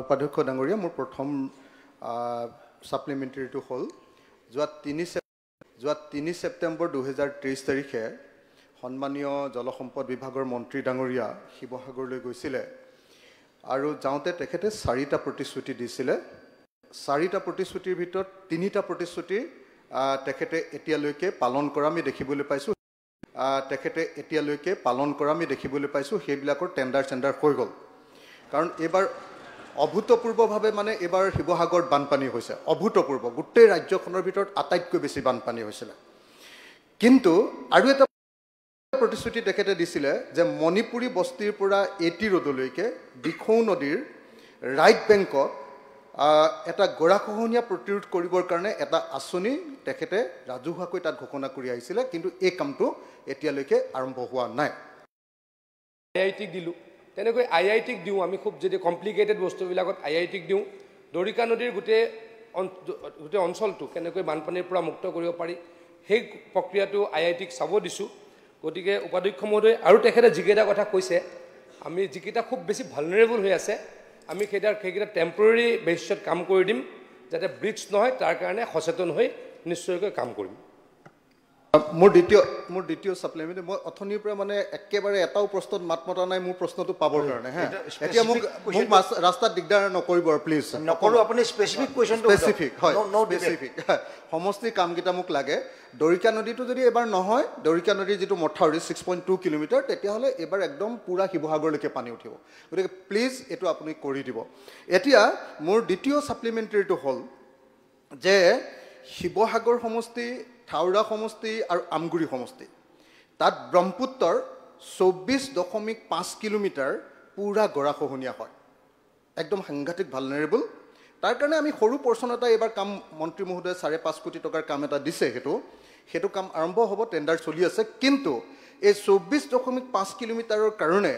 উপাধ্যক্ষ ডাঙৰীয়া মোৰ প্ৰথম সাপ্লিমেণ্টাৰীটো হ'ল যোৱা 3 ছেপ্টেম্বৰ 2023 তাৰিখে সন্মানীয় জলসম্পদ বিভাগৰ মন্ত্ৰী ডাঙৰীয়া শিৱসাগৰলৈ গৈছিলে আৰু যাওঁতে তেখেতে 4টা প্ৰতিশ্ৰুতি দিছিলে 4টা প্ৰতিশ্ৰুতিৰ ভিতৰত 3টা প্ৰতিশ্ৰুতি তেখেতে এতিয়ালৈকে পালন কৰা আমি দেখিবলৈ পাইছো সেইবিলাকৰ টেণ্ডাৰ হৈ গ'ল কাৰণ এবাৰ অভূতপূৰ্বভাৱে মানে এবাৰ শিৱসাগৰত বানপানী হৈছে অভূতপূৰ্ব গোটেই ৰাজ্যখনৰ ভিতৰত আটাইতকৈ বেছি বানপানী হৈছিল কিন্তু আৰু এটা প্ৰতিশ্ৰুতি তেখেতে দিছিলে যে মণিপুৰী বস্তিৰ পৰা এটি ৰোডলৈকে দিখৌ নদীৰ ৰাইট বেংকত এটা গৰাখহনীয়া প্ৰতিৰোধ কৰিবৰ কাৰণে এটা আঁচনি তেখেতে ৰাজহুৱাকৈ তাত ঘোষণা কৰি আহিছিলে কিন্তু এই কামটো এতিয়ালৈকে আৰম্ভ হোৱা নাই আইআইটিক দিলো তেনেকৈ আইআইটিক দিওঁ আমি খুব যদি কমপ্লিকেটেড বস্তুবিলাকত আইআইটিক দিওঁ দৰিকা নদীৰ গোটেই অঞ্চলটো কেনেকৈ বানপানীৰ পৰা মুক্ত কৰিব পাৰি সেই প্ৰক্ৰিয়াটো আইআইটিক চাব দিছোঁ গতিকে উপাধ্যক্ষ মহোদয় আৰু তেখেতে যিকেইটা কথা কৈছে আমি যিকেইটা খুব বেছি ভালনাৰেবল হৈ আছে আমি সেইকেইটা টেম্পৰেৰী বেচিছত কাম কৰি দিম যাতে ব্ৰিজ নহয় তাৰ কাৰণে সচেতন হৈ নিশ্চয়কৈ কাম কৰিম মোৰ দ্বিতীয় সাপ্লিমেণ্ট মই অথনিৰ পৰা মানে একেবাৰে এটাও প্ৰশ্নত মাত মতা নাই মোৰ প্ৰশ্নটো পাবৰ কাৰণে হা এতিয়া মোক ৰাস্তাত দিগদাৰ নকৰিব প্লিজ নকৰো আপুনি স্পেসিফিক কোৱেশ্চনটো স্পেসিফিক হয় স্পেসিফিক সমষ্টি কামকেইটা মোক লাগে দৰিকা নদীটো যদি এবাৰ নহয় দৰিকা নদীৰ যিটো মথাউৰি 6.2 কিলোমিটাৰ তেতিয়াহ'লে এবাৰ একদম পুৰা শিৱসাগৰলৈকে পানী উঠিব গতিকে প্লিজ এইটো আপুনি কৰি দিব এতিয়া মোৰ দ্বিতীয় সাপ্লিমেণ্টাৰীটো হ'ল যে শিৱসাগৰ সমষ্টি থাউৰা সমষ্টি আৰু আমগুৰি সমষ্টি তাত ব্ৰহ্মপুত্ৰৰ 24.5 কিলোমিটাৰ পুৰা গৰাখহনীয়া হয় একদম সাংঘাতিক ভালনাৰেবল তাৰ কাৰণে আমি সৰু পৰ্চন এটা এবাৰ কাম মন্ত্ৰী মহোদয়ে 5.5 কোটি টকাৰ কাম এটা দিছে সেইটো কাম আৰম্ভ হ'ব টেণ্ডাৰ চলি আছে কিন্তু এই 24.5 কিলোমিটাৰৰ কাৰণে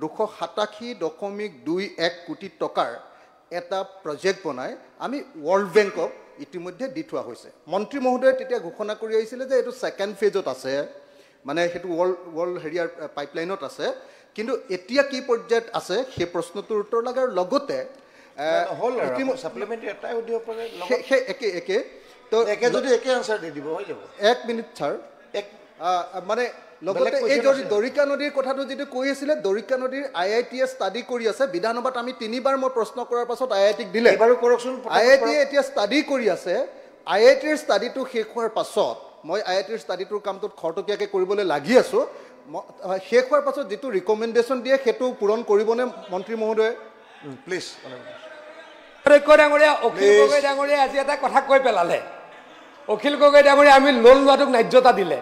287.21 কোটি টকাৰ এটা প্ৰজেক্ট বনাই আমি ৱৰ্ল্ড বেংকক ইতিমধ্যে দি থোৱা হৈছে মন্ত্ৰী মহোদয়ে তেতিয়া ঘোষণা কৰি আহিছিলে যে এইটো সেকেন্ড ফেজত আছে মানে হেতু ৱৰ্ল্ড হেৰিয়াৰ পাইপলাইনত আছে কিন্তু এতিয়া কি পৰ্যায়ত আছে সেই প্ৰশ্নটোৰ উত্তৰ লাগাৰ লগতে হল সাপ্লিমেণ্টাৰী এটাই দিব পাৰে একে তো একে যদি একে আনসাৰ দি দিব হৈ যাব 1 মিনিট স্যাৰ মানে লগতে এই যদি দৰিকা নদীৰ কথাটো যেটো কৈ আছিল দৰিকা নদীৰ আইআইটিএ ষ্টাডি কৰি আছে বিধানসভাত আমি 3বাৰ মই প্ৰশ্ন কৰাৰ পাছত আইআইটিক দিলে এবাৰো কৰকচোন আইআইটি এতিয়া ষ্টাডি কৰি আছে আইআইটিৰ ষ্টাডিটো শেষ হোৱাৰ পাছত মই আইআইটিৰ ষ্টাডিটোৰ কামটোত খৰটকীয়াকৈ কৰিবলৈ লাগি আছো শেষ হোৱাৰ পাছত যেটো ৰিকমেন্ডেশন দিয়ে সেইটো পূৰণ কৰিবনে মন্ত্ৰী মহোদয় প্লিজ ডাঙৰীয়া অখিল গগৈ ডাঙৰীয়া আজি এটা কথা কৈ পেলালে অখিল গগৈ ডাঙৰীয়া আমি লোন লোৱাটোক ন্যায্যতা দিলে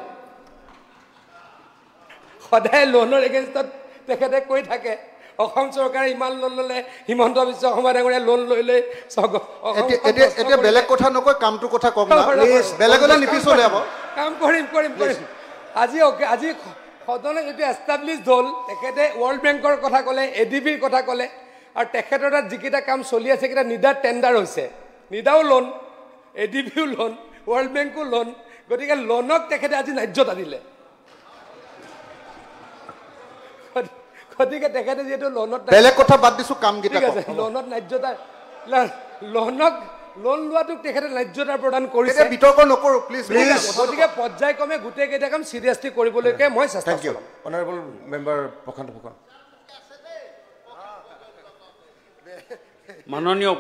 সদায় লোনৰ এগেইনষ্টত তেখেতে কৈ থাকে অসম চৰকাৰে ইমান লোন ল'লে হিমন্ত বিশ্ব শৰ্মা ডাঙৰীয়া লোন লৈ এতিয়া বেলেগ কথা নকয় কামটোৰ কথা কওক না প্লিজ বেলেগলৈ নিপিছলে হ'ব কাম কৰিম আজি সদনে যেতিয়া এষ্টাব্লিছড হ'ল তেখেতে ৱৰ্ল্ড বেংকৰ কথা ক'লে এডিবিৰ কথা ক'লে আৰু তেখেতৰ তাত যিকেইটা কাম চলি আছে সেইকেইটা নিদাৰ টেণ্ডাৰ হৈছে নিদাও লোন এডিবিও লোন ৱৰ্ল্ড বেংকো লোন গতিকে লোনক তেখেতে আজি ন্যায্যতা দিলে গতিকে তেখেতে যিহেতু লোনত বেলেগ কথা বাদ দিছো কামকেইটা লোনত ন্যায্যতা লোন লোৱাটোক তেখেতে ন্যায্যতা প্ৰদান কৰিছে বিতৰ্ক নকৰো প্লিজ গতিকে পৰ্যায়ক্ৰমে গোটেইকেইটা কাম চিৰিয়াছলি কৰিবলৈকে মই চেষ্টা কৰিম অনাৰেবল মেম্বাৰ প্ৰশান্ত ফুকন মাননীয়